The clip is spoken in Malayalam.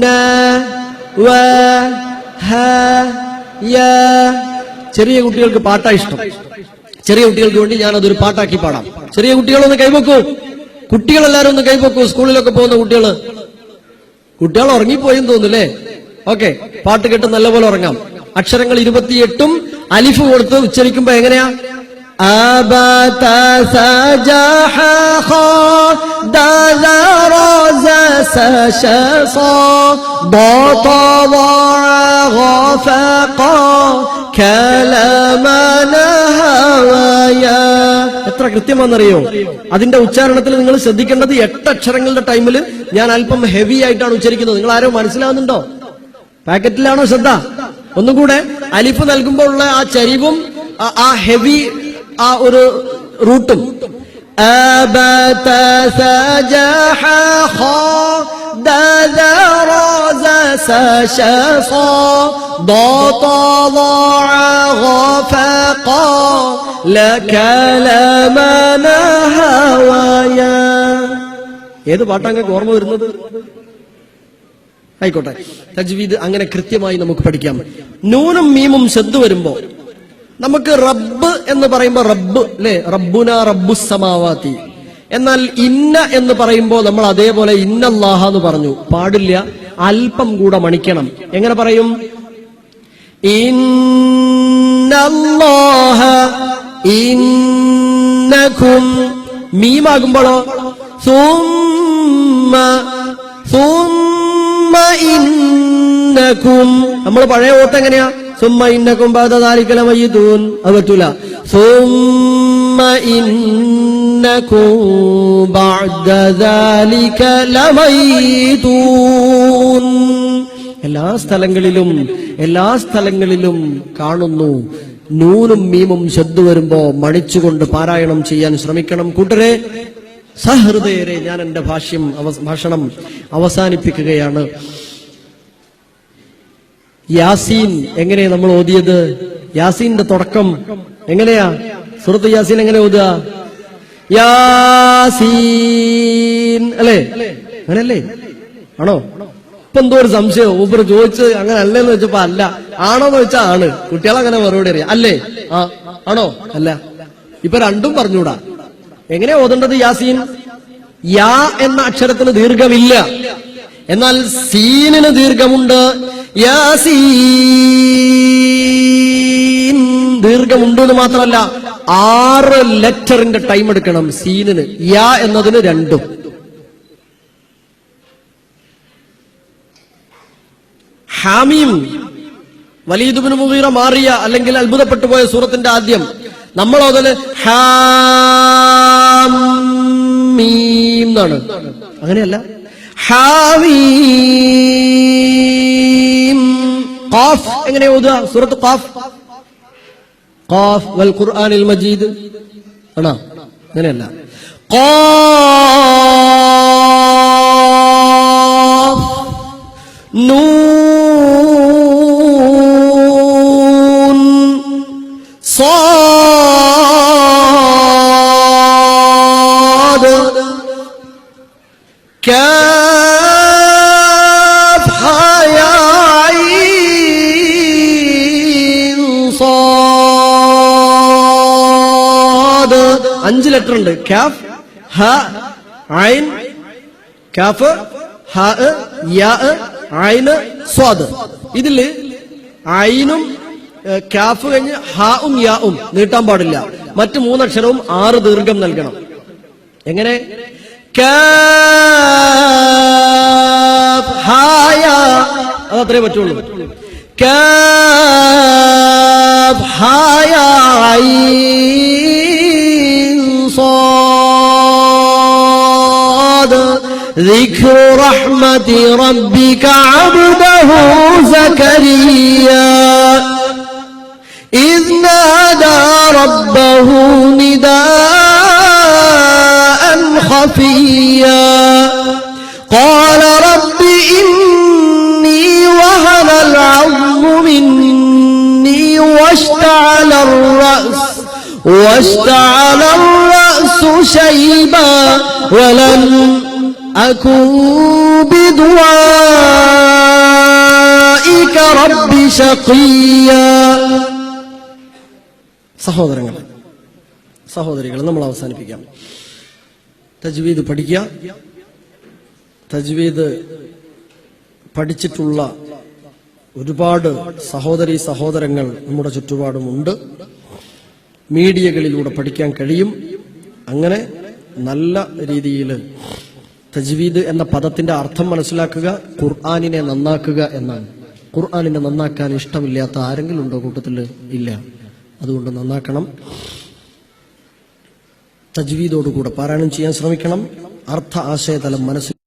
ന വ ഹ യ. ചെറിയ കുട്ടികൾക്ക് പാട്ടാ ഇഷ്ടം. ചെറിയ കുട്ടികൾക്ക് വേണ്ടി ഞാൻ അതൊരു പാട്ടാക്കി പാടാം. ചെറിയ കുട്ടികളൊന്ന് കൈവെക്കൂ. കുട്ടികളെല്ലാരും ഒന്ന് കൈവെക്കൂ. സ്കൂളിലൊക്കെ പോകുന്ന കുട്ടികൾ ഉറങ്ങിപ്പോയെന്ന് തോന്നുന്നല്ലേ? ഓക്കെ, പാട്ട് കേട്ട് നല്ലപോലെ ഉറങ്ങാം. അക്ഷരങ്ങൾ 28 അലിഫ് കൊടുത്ത് ഉച്ചരിക്കുമ്പോ എങ്ങനെയാ? أبت سجح خدل رز سشص بطوع غفقا كلمنا هوايا. എത്ര കൃത്യമാണെന്നറിയോ? അതിന്റെ ഉച്ചാരണത്തിൽ നിങ്ങൾ ശ്രദ്ധിക്കേണ്ടത് 8 അക്ഷരങ്ങളുടെ ടൈമിൽ ഞാൻ അല്പം ഹെവി ആയിട്ടാണ് ഉച്ചരിക്കുന്നത്. നിങ്ങൾ ആരോ മനസ്സിലാവുന്നുണ്ടോ? പാക്കറ്റിലാണോ ശ്രദ്ധ? ഒന്നും കൂടെ, അലിഫ് നൽകുമ്പോൾ ഉള്ള ആ ചരിവും ആ ഹെവി ആ ഒരു റൂട്ടും. ഏത് പാട്ടാങ്ങൾക്ക് ഓർമ്മ വരുന്നത്? ആയിക്കോട്ടെ, തജ്വീദ് അങ്ങനെ കൃത്യമായി നമുക്ക് പഠിക്കാം. നൂനും മീമും ശബ്ദ വരുമ്പോ നമുക്ക് റബ്ബ് എന്ന് പറയുമ്പോ റബ്ബ് അല്ലെ, റബ്ബുന റബ്ബുസ് സമാവാതി. എന്നാൽ ഇന്ന എന്ന് പറയുമ്പോ നമ്മൾ അതേപോലെ ഇന്നല്ലാഹ എന്ന് പറഞ്ഞു പാടില്ല, അല്പം കൂടെ മണിക്കണം. എങ്ങനെ പറയും? ഇന്നല്ലാഹ ഇന്നകും. മീമാകുമ്പോഴോ സുമ്മ സുമ്മ ഇന്നകും. നമ്മൾ പഴയ ഓട്ട് എങ്ങനെയാ? സുമ്മ ഇന്നകും ബഅദ ദാലിക ലമയ്യിതൂൻ. അത് പറ്റൂല. സുമ്മ ഇന്നകും ബഅദ ദാലിക ലമയ്യിതൂൻ. എല്ലാ സ്ഥലങ്ങളിലും കാണുന്നു. നൂനും മീമും ശബ്ദ വരുമ്പോ മണിച്ചുകൊണ്ട് പാരായണം ചെയ്യാൻ ശ്രമിക്കണം കൂട്ടരെ. സഹൃദയരെ, ഞാൻ എന്റെ ഭാഷണം അവസാനിപ്പിക്കുകയാണ്. യാസീൻ എങ്ങനെയാ നമ്മൾ ഓതിയത്? യാസീന്റെ തുടക്കം എങ്ങനെയാ? സൂറത്ത് യാസീൻ എങ്ങനെ ഓതുക? യാസീൻ അല്ലേ? അങ്ങനെയല്ലേ? ആണോ? ഇപ്പൊ എന്തോ ഒരു സംശയം. ഊപ്പർ ചോദിച്ച് അങ്ങനെ അല്ലേന്ന് വെച്ചപ്പോ അല്ല, ആണോന്ന് വെച്ചാ ആണ്. കുട്ടികളങ്ങനെ മറുപടി അറിയാം. അല്ലേ? ആണോ? അല്ല. ഇപ്പൊ രണ്ടും പറഞ്ഞൂടാ. എങ്ങനെ ഓതേണ്ടത് യാസീൻ? യാ എന്ന അക്ഷരത്തിന് ദീർഘമില്ല, എന്നാൽ സീനിന് ദീർഘമുണ്ട്. യാസീൻ ദീർഘമുണ്ട് എന്ന് മാത്രമല്ല 6 ലെറ്ററിന്റെ ടൈം എടുക്കണം സീനിന്. യാ എന്നതിന് 2. ഹാമീം, വലീദ് ഇബ്നു മുഗീറ മാറിയ അല്ലെങ്കിൽ അത്ഭുതപ്പെട്ടു പോയ സൂറത്തിന്റെ ആദ്യം നമ്മൾ ഓതല് ഹാമീം എന്നാണ്. അങ്ങനെയല്ല, ഹാമീം. ഖാഫ് എങ്ങനെ ഓതുക? സൂറത്ത് ഖാഫ്, ഖാഫ് വൽ ഖുർആനിൽ മജീദ് ആണോ? അങ്ങനെയല്ല. ഖാഫ് നൂൻ صاد كاف يا عين صاد. 5 ലെറ്റർ ഉണ്ട്. കാഫ്, ഹ, ഐൻ, കാഫ്, ഹ, യാ, ഐൻ, സ്വാദ്. ഇതില് ഐനും കാഫ് കഴിഞ്ഞ് ഹാവും യാവും നീട്ടാൻ പാടില്ല. മറ്റു 3 അക്ഷരവും 6 ദീർഘം നൽകണം. എങ്ങനെ? കാഫ് ഹായ, അതത്രേ പറ്റുള്ളൂ. കാഫ് ഹായ ഐൻ സ്വാദ്. ذكر رحمة ربك عبده زكريا إذ نادى ربه نداء خفيا قال رب إني وهن العظم مني واشتعل الرأس شيبا ولم أكن بدعاء ربي شقيا. സഹോദരികൾ നമ്മൾ അവസാനിപ്പിക്കാം. തജ്വീദ് പഠിക്കുക. തജ്വീദ് പഠിച്ചിട്ടുള്ള ഒരുപാട് സഹോദരീ സഹോദരങ്ങൾ നമ്മുടെ ചുറ്റുപാടുമുണ്ട്. മീഡിയകളിലൂടെ പഠിക്കാൻ കഴിയും. അങ്ങനെ നല്ല രീതിയിൽ തജ്വീദ് എന്ന പദത്തിന്റെ അർത്ഥം മനസ്സിലാക്കുക, ഖുർആനിനെ നന്നാക്കുക എന്നാണ്. ഖുർആനിനെ നന്നാക്കാൻ ഇഷ്ടമില്ലാത്ത ആരെങ്കിലും ഉണ്ടോ കൂട്ടത്തിൽ? ഇല്ല. അതുകൊണ്ട് നന്നാക്കണം. തജ്വീദോടുകൂടെ പാരായണം ചെയ്യാൻ ശ്രമിക്കണം. അർത്ഥ ആശയതലം മനസ്സിൽ